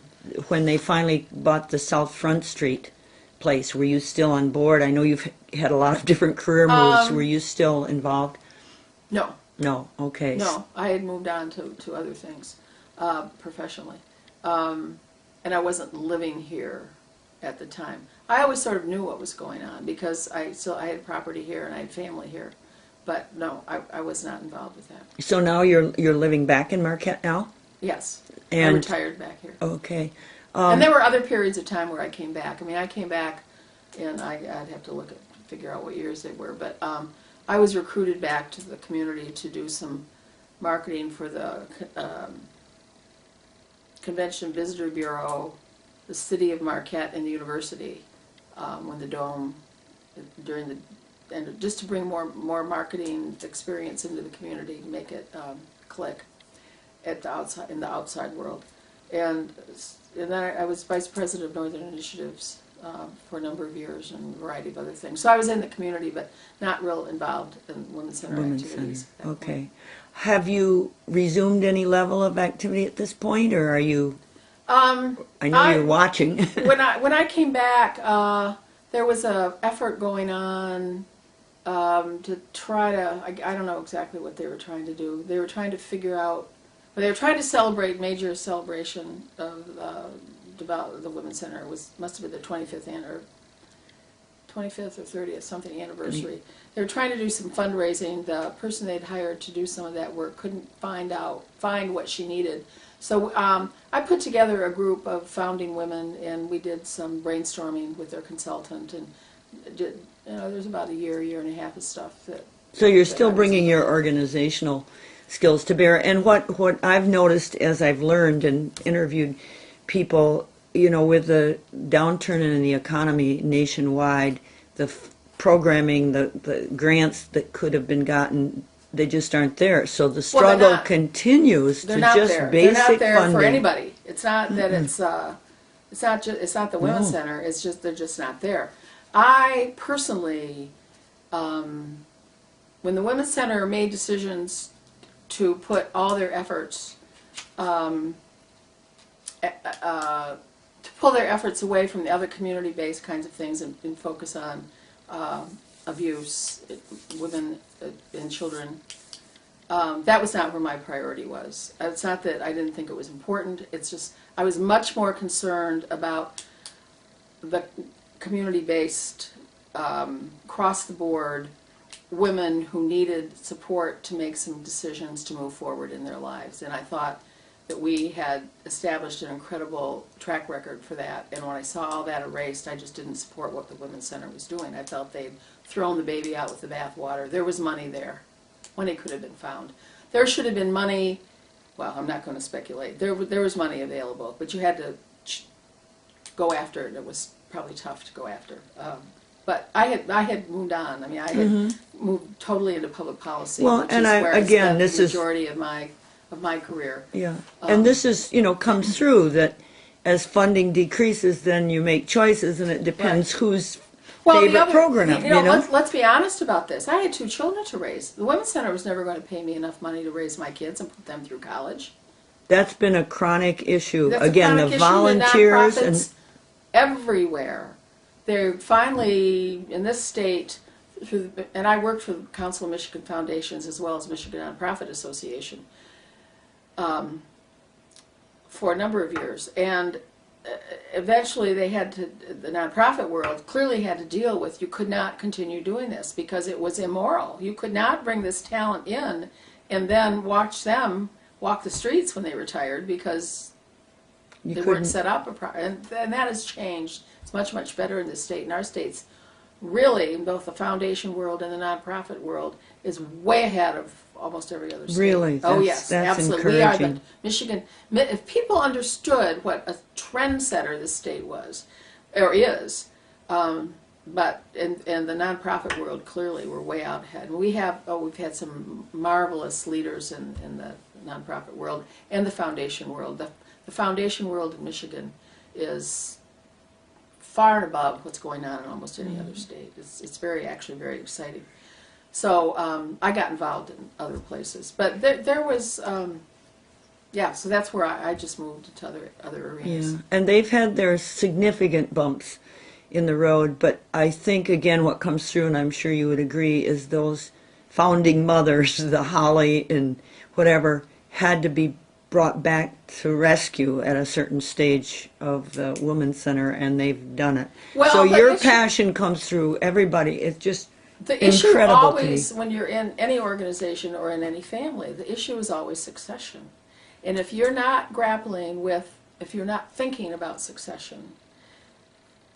Speaker 1: When they finally bought the South Front Street place, were you still on board? I know you've had a lot of different career moves. Were you still involved?
Speaker 2: No.
Speaker 1: No. Okay.
Speaker 2: No, I had moved on to other things professionally, and I wasn't living here at the time. I always sort of knew what was going on because I had property here and I had family here. But no, I was not involved with that.
Speaker 1: So now you're living back in Marquette now?
Speaker 2: Yes.
Speaker 1: And
Speaker 2: I retired back here.
Speaker 1: Okay.
Speaker 2: And there were other periods of time where I came back. I mean, I came back, and I'd have to look at figure out what years they were, but I was recruited back to the community to do some marketing for the Convention Visitor Bureau, the city of Marquette, and the university when the Dome, during the, and just to bring more marketing experience into the community, make it click at the outside, in the outside world. And then I was vice president of Northern Initiatives for a number of years and a variety of other things. So I was in the community, but not real involved in Women's Center activities.
Speaker 1: Center. Okay. Have you resumed any level of activity at this point, or are you? I know you're watching.
Speaker 2: when I came back, there was a effort going on to try to. I don't know exactly what they were trying to do. They were trying to figure out. But they were trying to celebrate major celebration of the Women's Center. It must have been the 25th or 30th something anniversary. They were trying to do some fundraising. The person they'd hired to do some of that work couldn't find what she needed. So I put together a group of founding women, and we did some brainstorming with their consultant, and did, there's about a year and a half of stuff that.
Speaker 1: So you're still bringing your organizational skills to bear. And what I've noticed as I've learned and interviewed people, with the downturn in the economy nationwide, the programming, the grants that could have been gotten, they just aren't there. So the struggle continues to just basic funding.
Speaker 2: They're not there for anybody. It's not that it's not the Women's Center. It's just they're just not there. I personally, when the Women's Center made decisions to put all their efforts, to pull their efforts away from the other community-based kinds of things and focus on abuse, women and children, that was not where my priority was. It's not that I didn't think it was important, it's just I was much more concerned about the community-based, across-the-board women who needed support to make some decisions to move forward in their lives. And I thought that we had established an incredible track record for that. And when I saw all that erased, I just didn't support what the Women's Center was doing. I felt they'd thrown the baby out with the bathwater. There was money there. Money could have been found. There should have been money, well, I'm not going to speculate. There was money available, but you had to go after it. It was probably tough to go after. But I had moved on. I mean, I had moved totally into public policy,
Speaker 1: well,
Speaker 2: which
Speaker 1: and
Speaker 2: is where I spent
Speaker 1: this
Speaker 2: the majority of my career.
Speaker 1: Yeah, and this is comes through that as funding decreases, then you make choices, and it depends whose favorite program.
Speaker 2: Let's be honest about this. I had 2 children to raise. The Women's Center was never going to pay me enough money to raise my kids and put them through college.
Speaker 1: That's been a chronic issue.
Speaker 2: That's
Speaker 1: Again,
Speaker 2: a chronic
Speaker 1: the
Speaker 2: issue.
Speaker 1: volunteers
Speaker 2: The
Speaker 1: and
Speaker 2: everywhere. They're finally, in this state, and I worked for the Council of Michigan Foundations as well as Michigan Nonprofit Association for a number of years. And eventually they had to, the nonprofit world clearly had to deal with, you could not continue doing this because it was immoral. You could not bring this talent in and then watch them walk the streets when they retired because they weren't set up. And that has changed. It's much, much better in this state. And our state's really, in both the foundation world and the nonprofit world, is way ahead of almost every other state.
Speaker 1: Really?
Speaker 2: Yes,
Speaker 1: that's
Speaker 2: absolutely. We are the Michigan. If people understood what a trendsetter this state was, or is, but in the nonprofit world, clearly we're way out ahead. And we've had some marvelous leaders in the nonprofit world and the foundation world. The foundation world in Michigan is far and above what's going on in almost any other state. It's actually very exciting. So I got involved in other places, but there was, so that's where I just moved into other arenas.
Speaker 1: Yeah, and they've had their significant bumps in the road, but I think again what comes through, and I'm sure you would agree, is those founding mothers, the Holly and whatever, had to be brought back to rescue at a certain stage of the Women's Center, and they've done it.
Speaker 2: Well,
Speaker 1: so your passion comes through everybody. It's just
Speaker 2: the issue
Speaker 1: incredible
Speaker 2: always,
Speaker 1: to me.
Speaker 2: when you're in any organization or in any family, the issue is always succession. And if you're not grappling with, if you're not thinking about succession,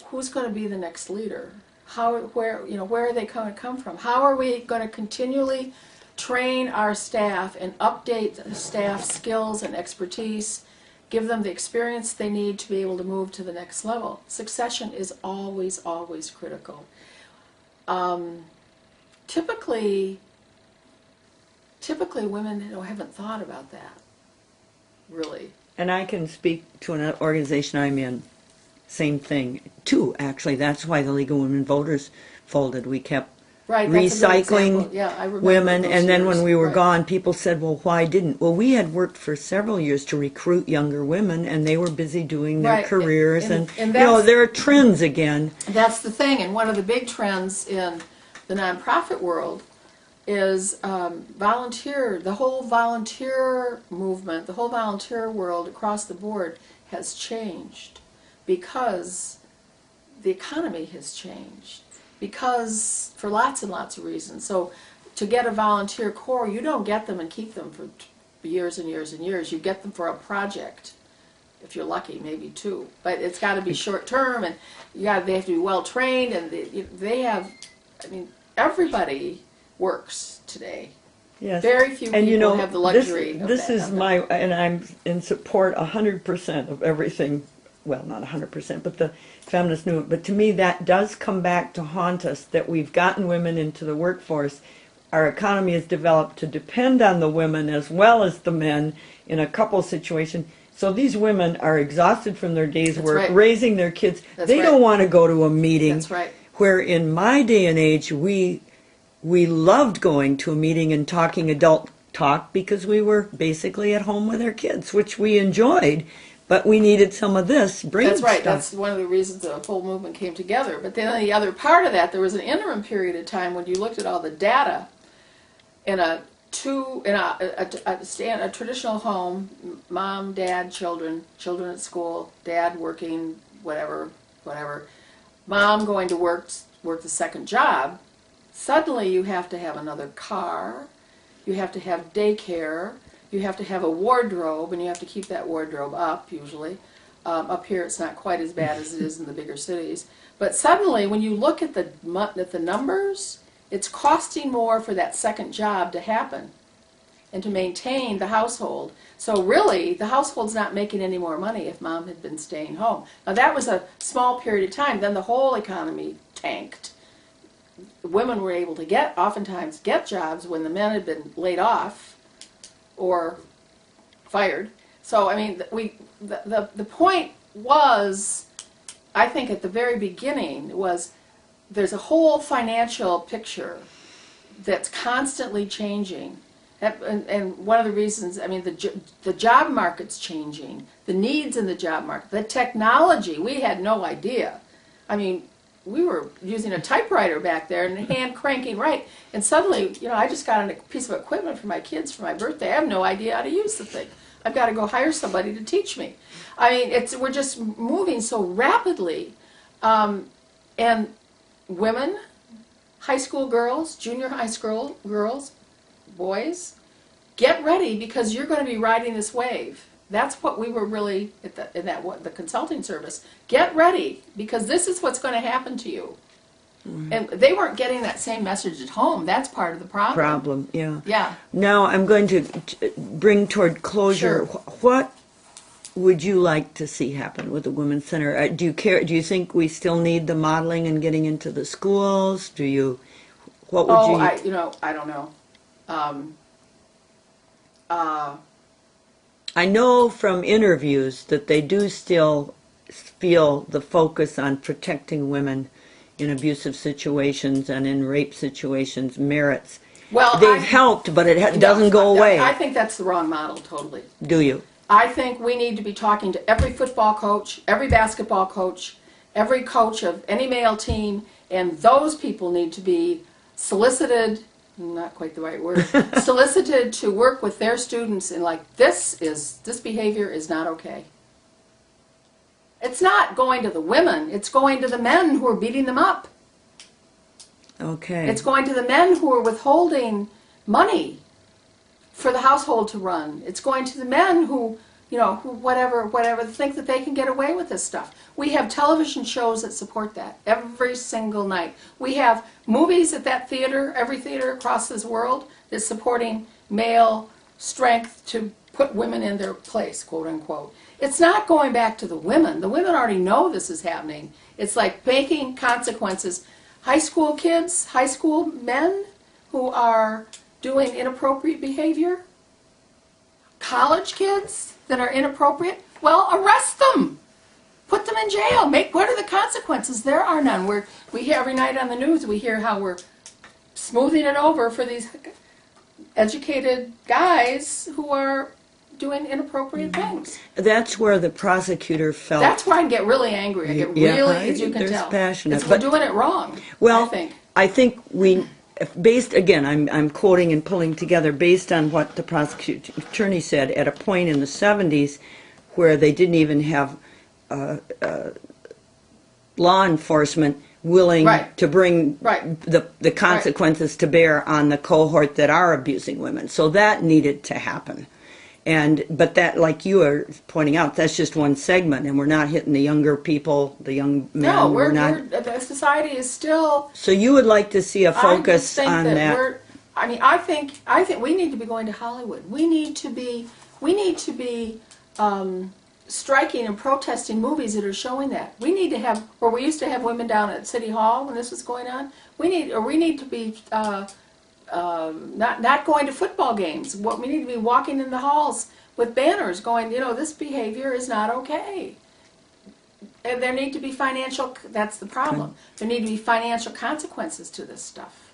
Speaker 2: who's going to be the next leader? where are they going to come from? How are we going to continually train our staff and update the staff skills and expertise, give them the experience they need to be able to move to the next level? Succession is always, always critical. Typically women haven't thought about that, really.
Speaker 1: And I can speak to an organization I'm in. Same thing. Two, actually. That's why the League of Women Voters folded. We kept recycling women, and then when we were gone, people said, well, why didn't? Well, we had worked for several years to recruit younger women, and they were busy doing their careers, and there are trends again.
Speaker 2: That's the thing, and one of the big trends in the nonprofit world is volunteer. The whole volunteer movement, the whole volunteer world across the board has changed because the economy has changed. Because for lots and lots of reasons. So to get a volunteer corps, you don't get them and keep them for years and years and years. You get them for a project, if you're lucky, maybe two. But it's got to be short term, and they have to be well trained, and they have. I mean, everybody works today.
Speaker 1: Yes.
Speaker 2: Very few people have the luxury.
Speaker 1: This is and I'm in support 100% of everything. Well, not 100%, but the feminist movement. But to me, that does come back to haunt us, that we've gotten women into the workforce. Our economy has developed to depend on the women as well as the men in a couple situations. So these women are exhausted from their day's work, raising their kids. They don't want to go to a meeting.
Speaker 2: That's right.
Speaker 1: Where in my day and age, we loved going to a meeting and talking adult talk because we were basically at home with our kids, which we enjoyed. But we needed some of this brain
Speaker 2: That's right.
Speaker 1: stuff.
Speaker 2: That's one of the reasons the whole movement came together. But then the other part of that, there was an interim period of time when you looked at all the data in a traditional home, mom, dad, children at school, dad working, whatever, mom going to work the second job. Suddenly you have to have another car, you have to have daycare, you have to have a wardrobe, and you have to keep that wardrobe up, usually. Up here it's not quite as bad as it is in the bigger cities. But suddenly, when you look at the numbers, it's costing more for that second job to happen and to maintain the household. So really, the household's not making any more money if mom had been staying home. Now that was a small period of time. Then the whole economy tanked. Women were able to oftentimes get jobs when the men had been laid off or fired. So I mean, the point was, I think at the very beginning, was there's a whole financial picture that's constantly changing, and one of the reasons, I mean, the job market's changing, the needs in the job market, the technology. We had no idea. I mean, we were using a typewriter back there and hand cranking and suddenly, I just got a piece of equipment for my kids for my birthday. I have no idea how to use the thing. I've got to go hire somebody to teach me. I mean, we're just moving so rapidly, and women, high school girls, junior high school girls, boys, get ready because you're going to be riding this wave. That's what we were really in the consulting service. Get ready because this is what's going to happen to you. Mm-hmm. And they weren't getting that same message at home. That's part of the problem.
Speaker 1: Yeah.
Speaker 2: Yeah.
Speaker 1: Now I'm going to bring toward closure.
Speaker 2: Sure.
Speaker 1: What would you like to see happen with the Women's Center? Do you care? Do you think we still need the modeling and getting into the schools? Do you? What would you?
Speaker 2: I don't know.
Speaker 1: I know from interviews that they do still feel the focus on protecting women in abusive situations and in rape situations merits.
Speaker 2: Well,
Speaker 1: they've helped, but it doesn't go away.
Speaker 2: I think that's the wrong model, totally.
Speaker 1: Do you?
Speaker 2: I think we need to be talking to every football coach, every basketball coach, every coach of any male team, and those people need to be solicited, not quite the right word, solicited to work with their students in this behavior is not okay. It's not going to the women, it's going to the men who are beating them up.
Speaker 1: Okay.
Speaker 2: It's going to the men who are withholding money for the household to run. It's going to the men who whatever, think that they can get away with this stuff. We have television shows that support that every single night. We have movies at that theater, every theater across this world, that's supporting male strength to put women in their place, quote unquote. It's not going back to the women. The women already know this is happening. It's like making consequences. High school kids, high school men who are doing inappropriate behavior, college kids that are inappropriate, well, arrest them. Put them in jail. What are the consequences? There are none. We hear every night on the news, we hear how we're smoothing it over for these educated guys who are doing inappropriate things.
Speaker 1: That's where the prosecutor felt.
Speaker 2: That's where I get really angry. I get really, as you can tell,
Speaker 1: passionate.
Speaker 2: we're doing it wrong.
Speaker 1: Well,
Speaker 2: I
Speaker 1: think we, based again, I'm quoting and pulling together based on what the prosecuting attorney said at a point in the 70s, where they didn't even have law enforcement willing to bring the consequences to bear on the cohort that are abusing women. So that needed to happen. But that, like you are pointing out, that's just one segment, and we're not hitting the younger people, the young men.
Speaker 2: No, the society is still.
Speaker 1: So you would like to see a focus on that?
Speaker 2: I think we need to be going to Hollywood. We need to be striking and protesting movies that are showing that. We need to have, where we used to have women down at City Hall when this was going on. We need to be. Not going to football games. We need to be walking in the halls with banners going, this behavior is not okay. And there need to be that's the problem. There need to be financial consequences to this stuff.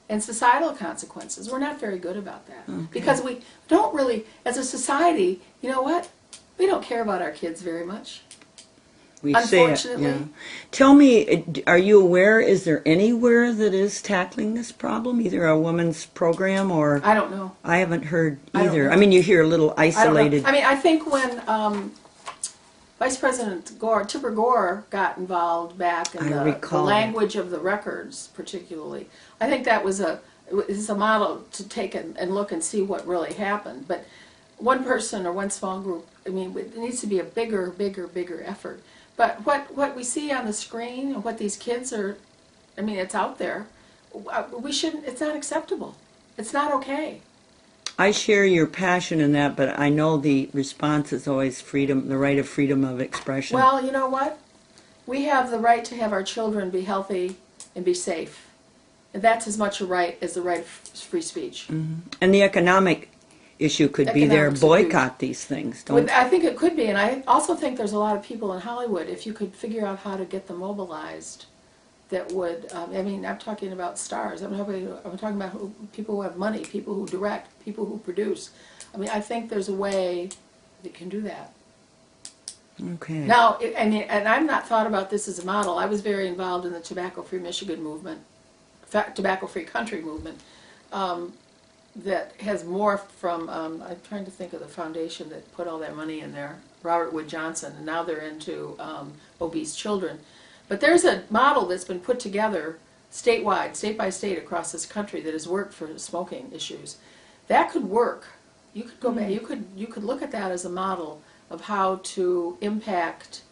Speaker 2: And societal consequences. We're not very good about that. Because we don't really, as a society, you know what? We don't care about our kids very much. Unfortunately.
Speaker 1: Tell me, are you aware, is there anywhere that is tackling this problem? Either a women's program or...
Speaker 2: I don't know.
Speaker 1: I haven't heard either. I mean, you hear a little isolated...
Speaker 2: I think when Vice President Tipper Gore got involved back in the language of the records, particularly, I think that was a model to take and look and see what really happened. But one person or one small group, it needs to be a bigger effort. But what we see on the screen and what these kids are, it's out there. It's not acceptable. It's not okay.
Speaker 1: I share your passion in that, but I know the response is always freedom, the right of freedom of expression.
Speaker 2: Well, you know what? We have the right to have our children be healthy and be safe. And that's as much a right as the right of free speech.
Speaker 1: And the economic issue could be there. Boycott these things.
Speaker 2: I think it could be, and I also think there's a lot of people in Hollywood, if you could figure out how to get them mobilized, that would, I'm talking about stars. I'm talking about people who have money, people who direct, people who produce. I think there's a way that can do that.
Speaker 1: Okay.
Speaker 2: Now, and I've not thought about this as a model. I was very involved in the Tobacco-Free Michigan movement, Tobacco-Free Country movement. That has morphed from, I'm trying to think of the foundation that put all that money in there, Robert Wood Johnson, and now they're into obese children. But there's a model that's been put together statewide, state by state across this country that has worked for smoking issues. That could work. You could go back, you could look at that as a model of how to impact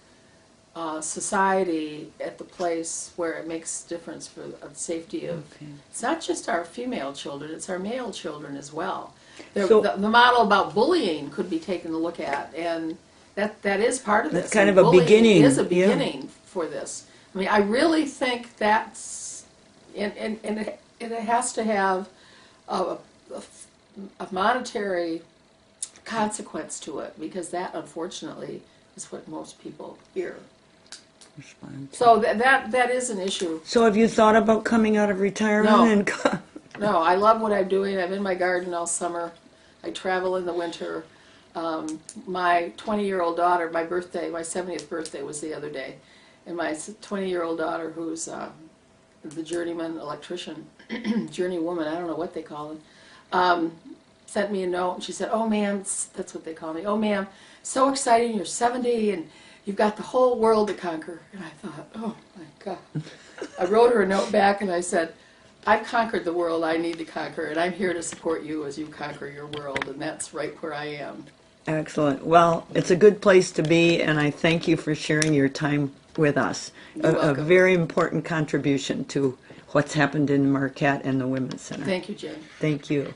Speaker 2: society at the place where it makes difference for the safety of, it's not just our female children, it's our male children as well. The model about bullying could be taken a look at, and that is part of this.
Speaker 1: That's kind of a beginning.
Speaker 2: It is a beginning for this. I really think that's, and it has to have a monetary consequence to it, because that, unfortunately, is what most people hear. So that is an issue. So
Speaker 1: have you thought about coming out of retirement?
Speaker 2: No, I love what I'm doing. I'm in my garden all summer. I travel in the winter. My 20-year-old daughter, my 70th birthday was the other day, and my 20-year-old daughter, who's the journeyman electrician, journeywoman, I don't know what they call them, sent me a note, and she said, "Oh, ma'am," that's what they call me, "Oh, ma'am, so exciting, you're 70, and you've got the whole world to conquer." And I thought, oh my God. I wrote her a note back and I said, "I've conquered the world I need to conquer, and I'm here to support you as you conquer your world," and that's right where I am.
Speaker 1: Excellent. Well, it's a good place to be, and I thank you for sharing your time with us.
Speaker 2: You're
Speaker 1: A
Speaker 2: welcome.
Speaker 1: very important contribution to what's happened in Marquette and the Women's Center.
Speaker 2: Thank you, Jane.
Speaker 1: Thank you.